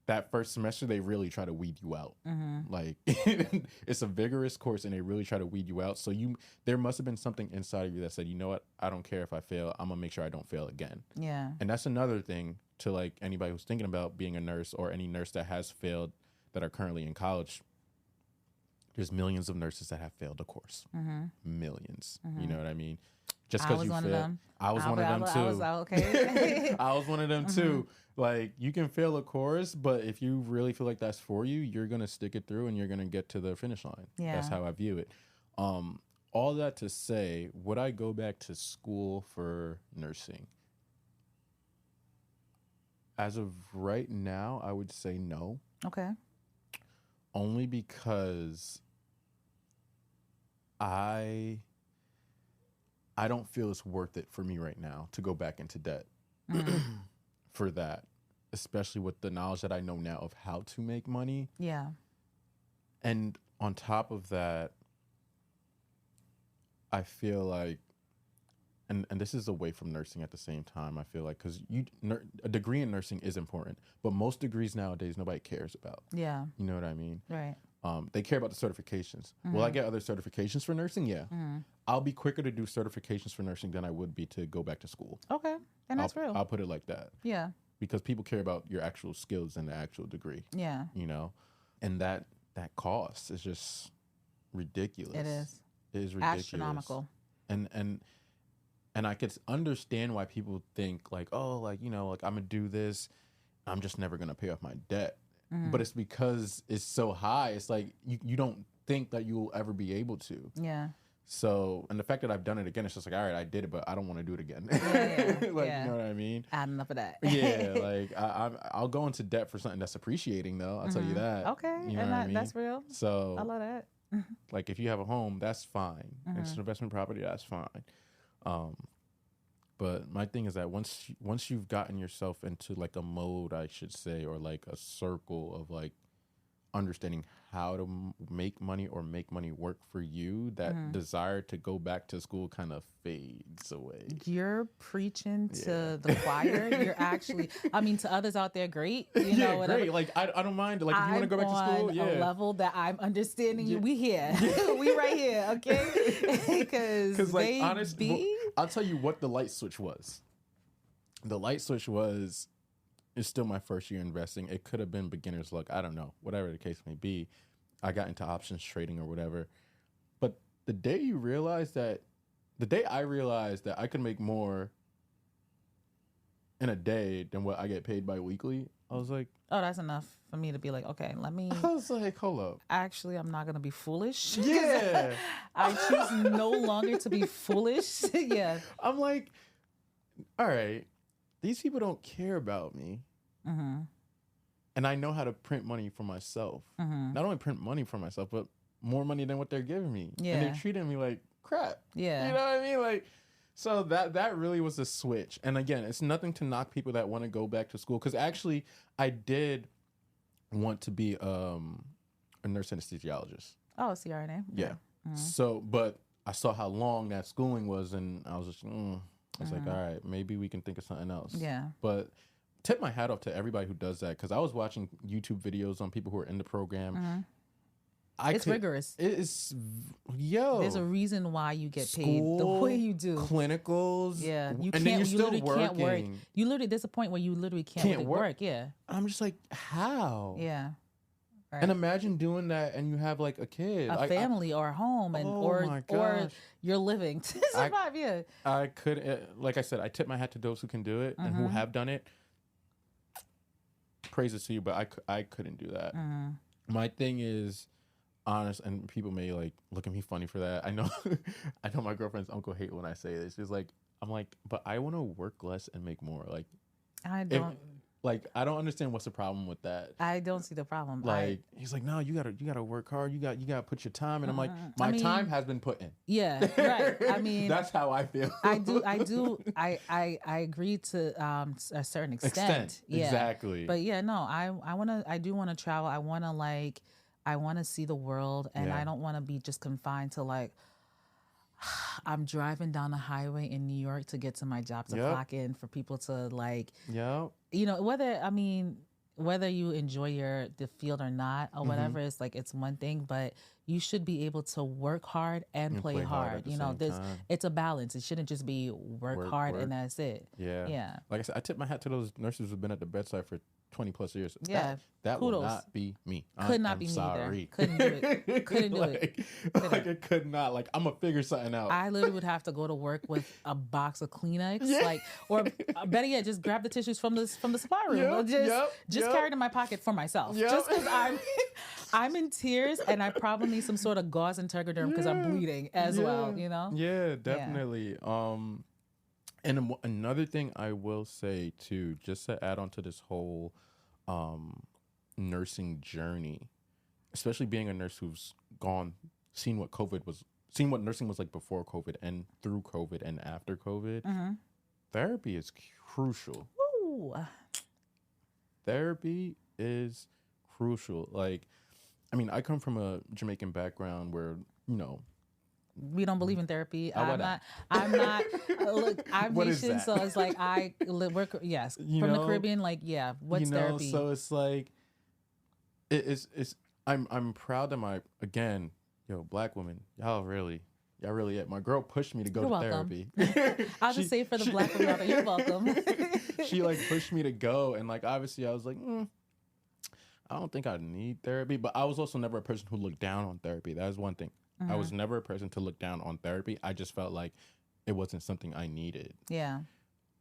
that first semester, they really try to weed you out. Like it's a vigorous course, and they really try to weed you out. So there must have been something inside of you that said, you know what, I don't care if I fail. I'm gonna make sure I don't fail again. Yeah. And that's another thing to like anybody who's thinking about being a nurse, or any nurse that has failed that are currently in college. There's millions of nurses that have failed the course. Millions. You know what I mean? Just because you failed. I was one of them too. Okay. I was one of them too. Like, you can fail a course, but if you really feel like that's for you, you're gonna stick it through and you're gonna get to the finish line. Yeah. That's how I view it. All that to say, would I go back to school for nursing? As of right now, I would say no. Okay. Only because I don't feel it's worth it for me right now to go back into debt for that, especially with the knowledge that I know now of how to make money. Yeah. And on top of that, I feel like, and this is away from nursing at the same time, I feel like, because a degree in nursing is important, but most degrees nowadays nobody cares about. Yeah. You know what I mean? Right. They care about the certifications. Will I get other certifications for nursing? Yeah. I'll be quicker to do certifications for nursing than I would be to go back to school. Okay. And that's real. I'll put it like that. Yeah. Because people care about your actual skills and the actual degree. Yeah. You know? And that cost is just ridiculous. It is. It is ridiculous. Astronomical. And I could understand why people think like, oh, like, you know, like I'm gonna do this, I'm just never gonna pay off my debt. But it's because it's so high. It's like you don't think that you'll ever be able to. Yeah. So, and the fact that I've done it again, it's just like, all right, I did it, but I don't want to do it again. Yeah. Like, you know what I mean? Add enough of that. Yeah, like I'll go into debt for something that's appreciating, though. I'll tell you that. Okay, you know and what I mean? that's real. So I love that. like, if you have a home, that's fine. It's an investment property, that's fine. But my thing is that once you've gotten yourself into like a mode, I should say, or like a circle of like understanding how to make money or make money work for you, that desire to go back to school kind of fades away. You're preaching to the choir. You're actually, I mean, to others out there, great. You know, whatever. Great. Like, I don't mind. Like, if you want to go back to school, a level that I'm understanding you. We here. We right here, okay? Because like, honestly, I'll tell you what the light switch was. The light switch was, it's still my first year investing. It could have been beginner's luck. I don't know. Whatever the case may be. I got into options trading or whatever. But the day I realized that I could make more in a day than what I get paid bi-weekly, I was like, oh, that's enough for me to be like, okay, let me. I was like, hold up. Actually, I'm not going to be foolish. Yeah. I choose no longer to be foolish. Yeah. I'm like, all right, these people don't care about me. And I know how to print money for myself. Not only print money for myself, but more money than what they're giving me. Yeah. And they're treating me like crap. Yeah. You know what I mean? Like, so that really was a switch. And again, it's nothing to knock people that want to go back to school. Because actually, I did want to be a nurse anesthesiologist. Oh, CRNA. Yeah. So, but I saw how long that schooling was, and I was just, I was like, all right, maybe we can think of something else. Yeah. But tip my hat off to everybody who does that, because I was watching YouTube videos on people who are in the program. It's rigorous. It is, There's a reason why you get paid the way you do. Clinicals. Yeah. You and can't, then you're you still literally working. can't work. You literally, there's a point where you literally can't work. Yeah. I'm just like, how? Yeah. Right. And imagine doing that and you have like a kid. A family or a home and or you're living to survive. Yeah. I could, like I said, I tip my hat to those who can do it and who have done it. Praises to you, but I couldn't do that. My thing is honest, and people may like look at me funny for that. I know my girlfriend's uncle hate when I say this. She's like, I'm like, but I want to work less and make more. Like, I don't. I don't understand what's the problem with that. I don't see the problem. Like, he's like, no, you gotta work hard. You gotta put your time. And I'm like, my time has been put in. Yeah, right. I mean, that's how I feel. I agree to a certain extent. Yeah. Exactly. But yeah, no, I do want to travel. I want to see the world, and I don't want to be just confined to like, I'm driving down the highway in New York to get to my job to clock in, for people to like, whether you enjoy the field or not or whatever, it's like, it's one thing, but you should be able to work hard and play hard. It's a balance. It shouldn't just be work hard and that's it. Yeah. Like I said, I tip my hat to those nurses who've been at the bedside for 20 plus years. Yeah. That would not be me. Could not be me either. Couldn't do it. Couldn't do it. Like, it could not. Like, I'm going to figure something out. I literally would have to go to work with a box of Kleenex. Or better yet, just grab the tissues from the supply room. Just carry it in my pocket for myself. Just because I'm in tears, and I probably need some sort of gauze and Tegaderm because I'm bleeding as well, Yeah, definitely. And another thing I will say too, just to add on to this whole nursing journey, especially being a nurse who's seen what nursing was like before COVID and through COVID and after COVID, therapy is crucial. Ooh. Therapy is crucial. Like, I mean, I come from a Jamaican background where, we don't believe in therapy. I'm not. Look, I'm Haitian, so it's like we're from the Caribbean. Like, what's therapy? So it's like, it's. I'm proud that Black women, y'all really. My girl pushed me to go to therapy. I'll just say for the Black women out there, you're welcome. She like pushed me to go, and like obviously I was like, I don't think I need therapy, but I was also never a person who looked down on therapy. That is one thing. I was never a person to look down on therapy. I just felt like it wasn't something I needed. Yeah.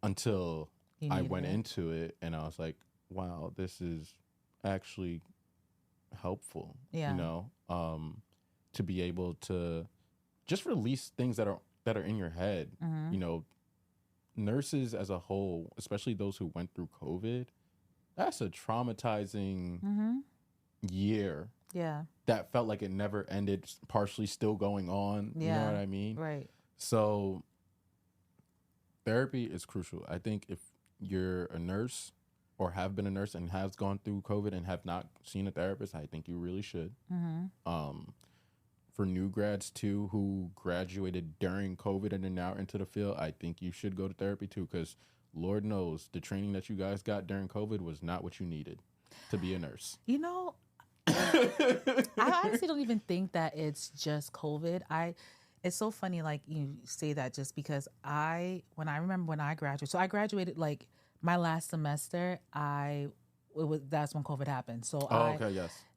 Until I went into it and I was like, wow, this is actually helpful. Yeah. To be able to just release things that are in your head. Nurses as a whole, especially those who went through COVID, that's a traumatizing year. Yeah. That felt like it never ended, partially still going on. Yeah. You know what I mean? Right. So therapy is crucial. I think if you're a nurse or have been a nurse and has gone through COVID and have not seen a therapist, I think you really should. For new grads too, who graduated during COVID and are now into the field, I think you should go to therapy too, because Lord knows the training that you guys got during COVID was not what you needed to be a nurse. I honestly don't even think that it's just COVID. It's so funny, like you say that, just because I remember when I graduated. So I graduated like my last semester. That's when COVID happened. So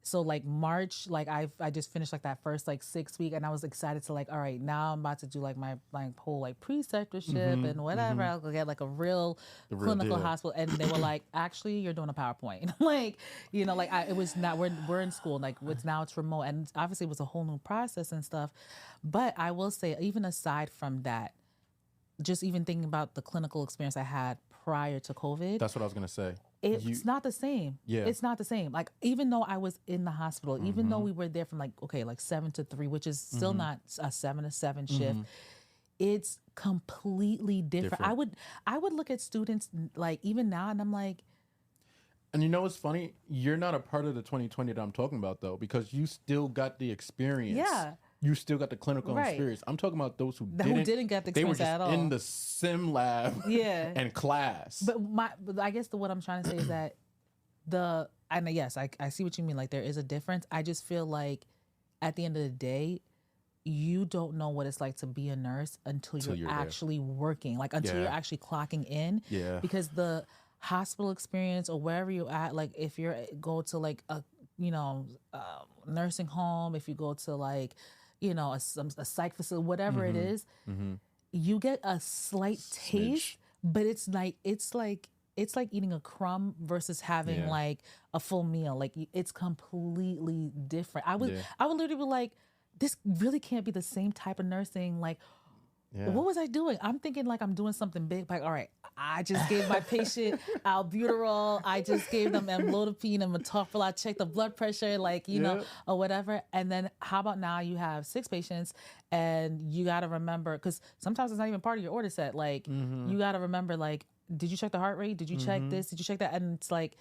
So like March, like I just finished like that first like 6 week, and I was excited to like, all right, now I'm about to do like my like whole like preceptorship and whatever. I'll go get like a real clinical hospital, and they were like, actually, you're doing a PowerPoint. Like, it was not. We're in school. Like it's remote, and obviously it was a whole new process and stuff. But I will say, even aside from that, just even thinking about the clinical experience I had prior to COVID. That's what I was gonna say. It's not the same. Yeah. It's not the same. Like, even though I was in the hospital, even though we were there from like 7 to 3, which is still not a 7 to 7 shift, it's completely different. I would look at students like even now, and I'm like, and what's funny? You're not a part of the 2020 that I'm talking about though, because you still got the experience. Yeah. You still got the clinical experience. I'm talking about those who didn't get the experience at all. They were just in the sim lab and class. But I guess what I'm trying to say is that I see what you mean. Like, there is a difference. I just feel like at the end of the day, you don't know what it's like to be a nurse until you're actually working. Like, until you're actually clocking in. Yeah. Because the hospital experience or wherever you're at, like if you go to like a nursing home, if you go to like a psych facility, whatever it is, you get a slight taste, but it's like eating a crumb versus having like a full meal. Like, it's completely different. I would literally be like, this really can't be the same type of nursing. Like, what was I doing? I'm thinking like I'm doing something big. Like, all right, I just gave my patient albuterol. I just gave them amlodipine and metoprolol. I checked the blood pressure, like, or whatever. And then how about now you have 6 patients and you got to remember, because sometimes it's not even part of your order set. Like, you got to remember, like, did you check the heart rate? Did you check this? Did you check that? And it's like,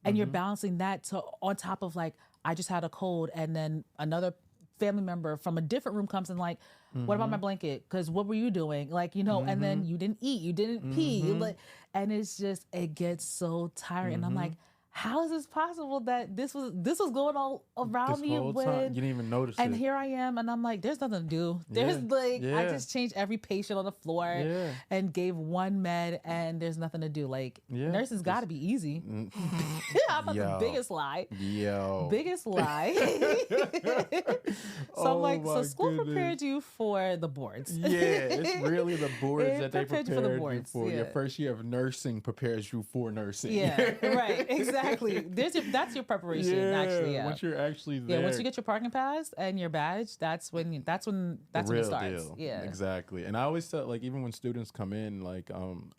and you're balancing that on top of like, I just had a cold, and then another family member from a different room comes in like, what about my blanket? Because what were you doing? Like, you know, and then you didn't eat, you didn't pee. Like, and it's just, it gets so tiring. And I'm like, how is this possible that this was going all around this me whole when time, you didn't even notice and it. here I am, and I'm like, there's nothing to do. There's I just changed every patient on the floor and gave one med, and there's nothing to do. Like nurses got to be easy. How about the biggest lie? Biggest lie. So I'm like, so school prepared you for the boards. It's really the boards that they prepared you for. The boards. Your first year of nursing prepares you for nursing. Right, exactly. That's your preparation. Actually, once you're actually there. Once you get your parking pass and your badge, that's when it starts. Deal. Yeah, exactly. And I always tell, like, even when students come in, like, I'm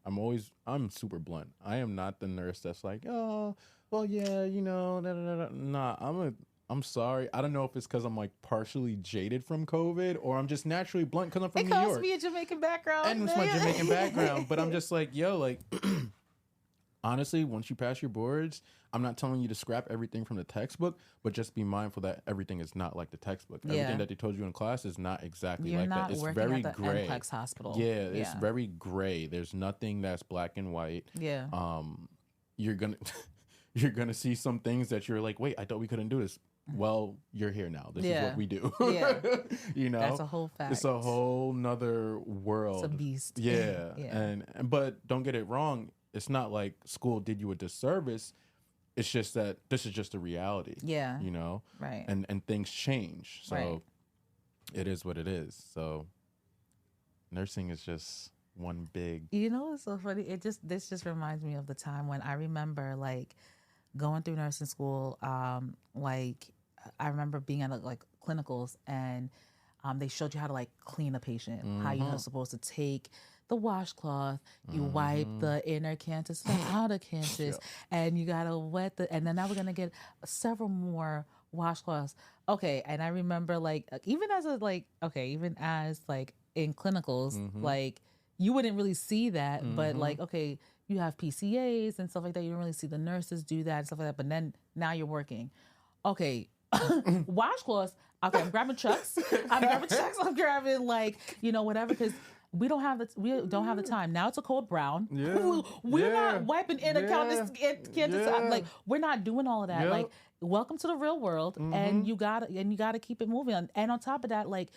super blunt. I am not the nurse that's like, oh, well, yeah, you know, nah. I'm sorry. I don't know if it's because I'm like partially jaded from COVID or I'm just naturally blunt because I'm from New York. It comes me a Jamaican background. And it's my Jamaican background. But I'm just like, yo, like, honestly, once you pass your boards, I'm not telling you to scrap everything from the textbook, but just be mindful that everything is not like the textbook. Everything that they told you in class is not exactly like that. It's very gray. NCLEX hospital. It's very gray. There's nothing that's black and white. Yeah. You're gonna see some things that you're like, wait, I thought we couldn't do this. Well, you're here now. This is what we do. You know, that's a whole fact. It's a whole nother world. It's a beast. Yeah. And but don't get it wrong. It's not like school did you a disservice. It's just that this is just a reality. Yeah. You know? Right. And things change. So it is what it is. So nursing is just one big. You know what's so funny? This just reminds me of the time when I remember like going through nursing school. Like I remember being at like clinicals and they showed you how to like clean a patient, how you're supposed to take the washcloth, you wipe the inner canthus, the outer canthus, and you gotta wet and then now we're gonna get several more washcloths. Okay, and I remember like even as in clinicals, like you wouldn't really see that, but like okay, you have PCAs and stuff like that. You don't really see the nurses do that and stuff like that. But then now you're working. Okay, washcloths. Okay, I'm grabbing chucks. I'm grabbing like whatever because. We don't have the time. Now it's a cold brown. We're not wiping in like we're not doing all of that. Like welcome to the real world and you gotta keep it moving. And on top of that, like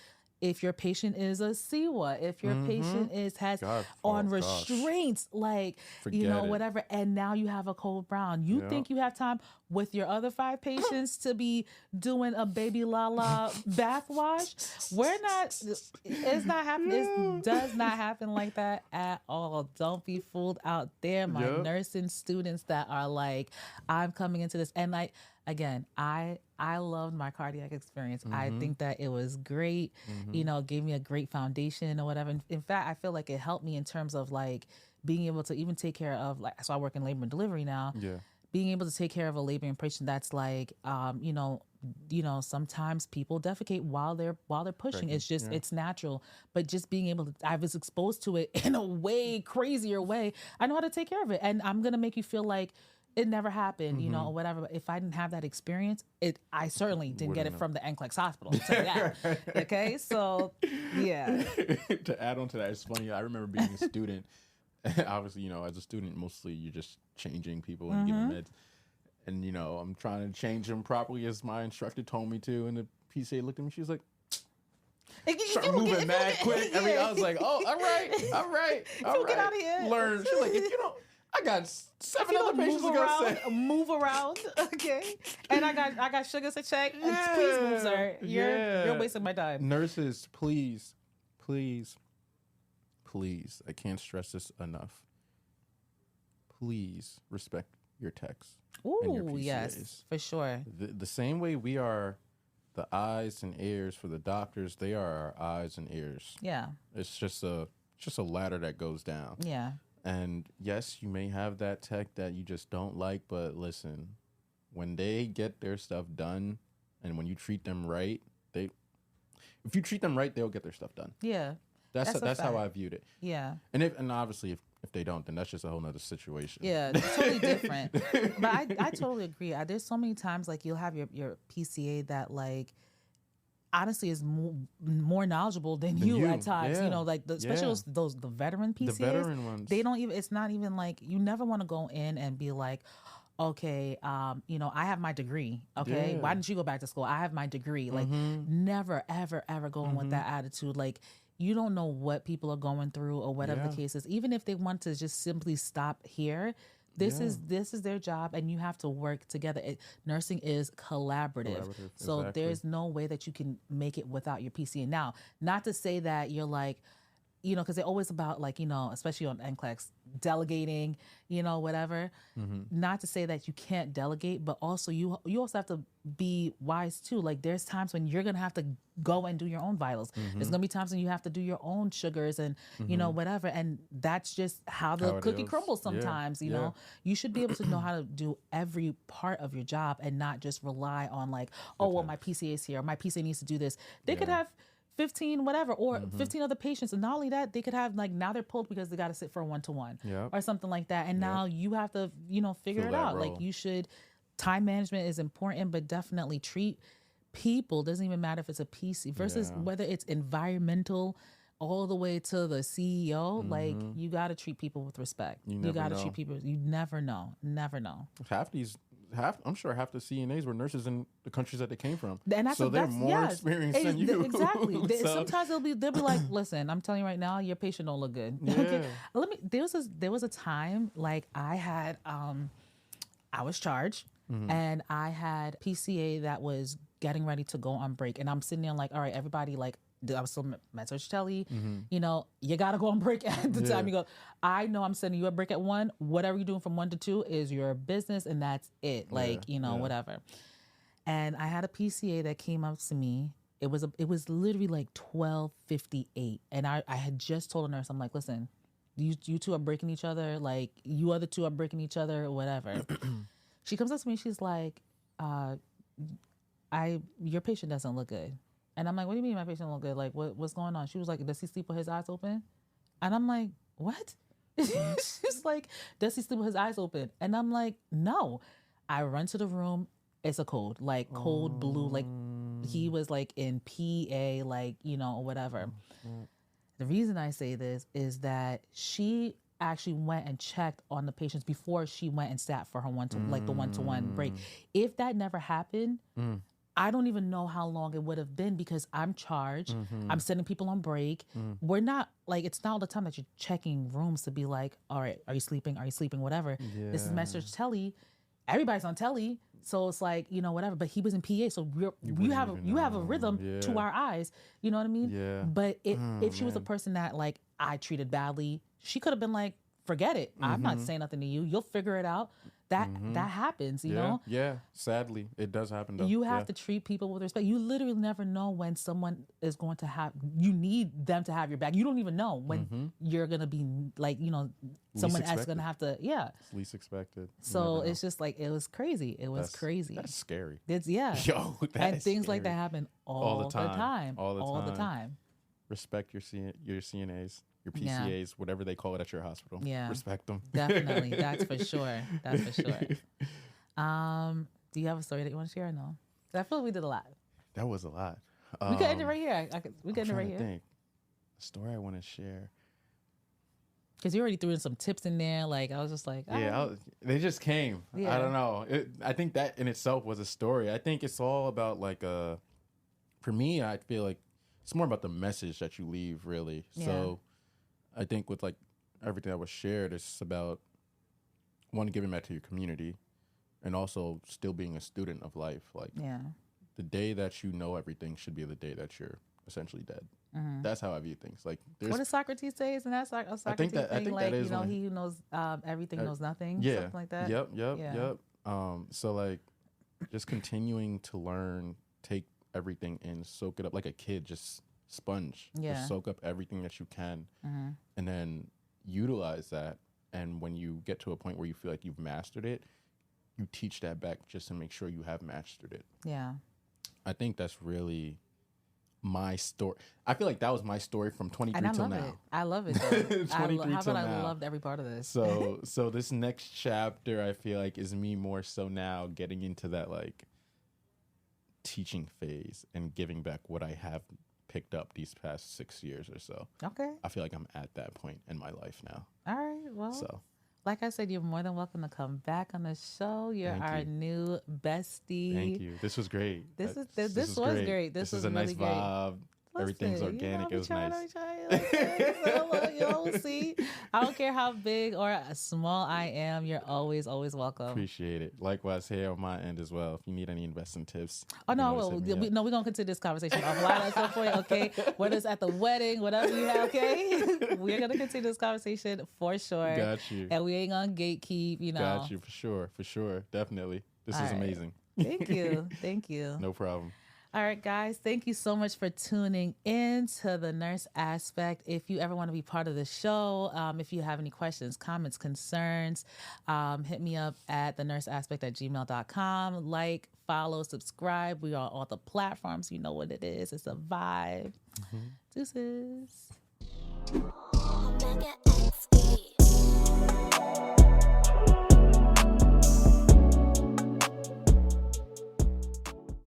if your patient is a CWA, if your patient has on restraints, like whatever, and now you have a cold brown. You think you have time with your other 5 patients to be doing a baby Lala bath wash? We're not. It's not happening. It does not happen like that at all. Don't be fooled out there, my nursing students that are like, I'm coming into this and like. Again, I loved my cardiac experience. I think that it was great, gave me a great foundation or whatever. In fact, I feel like it helped me in terms of like being able to even take care of like, so I work in labor and delivery now. Yeah. Being able to take care of a laboring patient that's like, sometimes people defecate while they're pushing. It's just, it's natural. But just being able to, I was exposed to it in a way crazier way. I know how to take care of it. And I'm going to make you feel like, it never happened, or whatever. But if I didn't have that experience, I certainly didn't get it from the NCLEX hospital. I'll tell you that. Okay, so yeah. To add on to that, it's funny. I remember being a student. Obviously, as a student, mostly you're just changing people and giving meds. And I'm trying to change them properly as my instructor told me to. And the PCA looked at me. She was like, start moving mad quick. I was like, oh, all right. Get out of here. Learn. She's like, if you don't. I got 7 other patients to go move around, okay? And I got sugars to check. Please move, sir. You're wasting my time. Nurses, please. I can't stress this enough. Please respect your techs. And your PCAs. Yes, for sure. The same way we are the eyes and ears for the doctors, they are our eyes and ears. Yeah. It's just a ladder that goes down. Yeah. And yes, you may have that tech that you just don't like, but listen, when they get their stuff done and when you treat them right, if you treat them right, they'll get their stuff done. Yeah. That's how I viewed it. Yeah. And obviously if they don't, then that's just a whole nother situation. Yeah, it's totally different. But I totally agree. There's so many times like you'll have your PCA that like honestly is more knowledgeable than you at times. Yeah. You know, like especially those the veteran PCAs. The veteran ones. They don't even. It's not even like you never want to go in and be like, okay, you know, I have my degree. Okay, why didn't you go back to school? I have my degree. Like, never, ever, ever going with that attitude. Like, you don't know what people are going through or whatever the case is. Even if they want to just simply stop here, this is their job, and you have to work together. Nursing is collaborative. So there's no way that you can make it without your PCA. Now, not to say that you're like, you know, because they're always about like, you know, especially on NCLEX, delegating, you know, whatever. Not to say that you can't delegate, but also you also have to be wise too. Like there's times when you're going to have to go and do your own vitals. There's going to be times when you have to do your own sugars and, you know, whatever. And that's just how the cookie crumbles sometimes, you know. You should be able to know how to do every part of your job and not just rely on like, oh, well, my PCA is here, or my PCA needs to do this. They could have 15 whatever or 15 other patients, and not only that, they could have like now they're pulled because they got to sit for a 1-to-1 or something like that, and now you have to, you know, figure it out. Like you should, time management is important, but definitely treat people, doesn't even matter if it's a PC versus whether it's environmental all the way to the CEO. Like you got to treat people with respect. You got to treat people. You never know. I'm sure half the CNAs were nurses in the countries that they came from. And that's, so they're more experienced than you. Exactly. Sometimes they'll be like, listen, I'm telling you right now, your patient don't look good. Okay. There was a time like I had I was charged and I had PCA that was getting ready to go on break, and I'm sitting there like, all right, everybody, like I was still med-surg tele, you know, you got to go on break at the time. You go, I know I'm sending you a break at 1. Whatever you're doing from 1 to 2 is your business, and that's it. Like, you know, whatever. And I had a PCA that came up to me. It was literally like 12:58. And I had just told a nurse, I'm like, listen, you two are breaking each other. Like, you other two are breaking each other or whatever. She comes up to me. She's like, your patient doesn't look good. And I'm like, what do you mean my patient don't look good? Like, what's going on? She was like, does he sleep with his eyes open? And I'm like, what? She's like, does he sleep with his eyes open? And I'm like, no. I run to the room. It's a cold, like cold blue. Like he was like in PA, like, you know, or whatever. The reason I say this is that she actually went and checked on the patients before she went and sat for her the 1-to-1 break. If that never happened, I don't even know how long it would have been, because I'm charged. I'm sending people on break. We're not like, it's not all the time that you're checking rooms to be like, all right, are you sleeping? Are you sleeping? Whatever. This is med-surg tele. Everybody's on tele. So it's like, you know, whatever. But he was in PA. So you have a rhythm to our eyes. You know what I mean? Yeah. But if she was a person that like I treated badly, she could have been like, forget it. I'm not saying nothing to you. You'll figure it out. That happens, you know? Yeah, sadly, it does happen though. You have to treat people with respect. You literally never know when someone is going to you need them to have your back. You don't even know when you're going to be like, you know, someone else is going to have to, It's least expected. So it's just like, it was crazy. That's crazy. That's scary. Yo, and things like that happen all the time. All the time. Respect your CNAs. Your PCAs, whatever they call it at your hospital. Yeah. Respect them. Definitely. That's for sure. That's for sure. Do you have a story that you want to share or no? I feel like we did a lot. That was a lot. We could end it right here. We could end it right here. Think. A story I want to share. Because you already threw in some tips in there. Like, I was just like, they just came. Yeah. I don't know. I think that in itself was a story. I think it's all about like, for me, I feel like it's more about the message that you leave, really. Yeah. So I think with like everything that was shared, it's about one, giving back to your community, and also still being a student of life. Like the day that you know everything should be the day that you're essentially dead. That's how I view things. Like, what does Socrates say? Isn't that Socrates I think thing? Like, that is, you know, he who knows everything knows nothing. Yeah. Something like that. Yep. So like, just continuing to learn, take everything in, soak it up like a kid, just sponge. Just soak up everything that you can, and then utilize that. And when you get to a point where you feel like you've mastered it, you teach that back just to make sure you have mastered it. Yeah. I think that's really my story. I feel like that was my story from 23 till now. I love it. 23 till now. I loved every part of this. So this next chapter, I feel like, is me more so now getting into that like teaching phase and giving back what I have picked up these past 6 years or so. Okay. I feel like I'm at that point in my life now. All right. Well, So like I said, you're more than welcome to come back on the show. You're our new bestie. Thank you. This was great. This was great. This was a really nice great. vibe. Everything's organic. It was nice. See, I don't care how big or small I am. You're always welcome. Appreciate it. Likewise here on my end as well. If you need any investing tips. Oh no, we're gonna continue this conversation offline at some point. Okay, whether it's at the wedding, whatever you have. Okay, we're gonna continue this conversation for sure. Got you. And we ain't gonna gatekeep. You know. Got you for sure. Definitely. This is amazing. Thank you. No problem. All right, guys, thank you so much for tuning in to the Nurse Aspect. If you ever want to be part of the show, if you have any questions, comments, concerns, hit me up at thenurseaspect@gmail.com. Like, follow, subscribe. We are on all the platforms. You know what it is. It's a vibe. Deuces.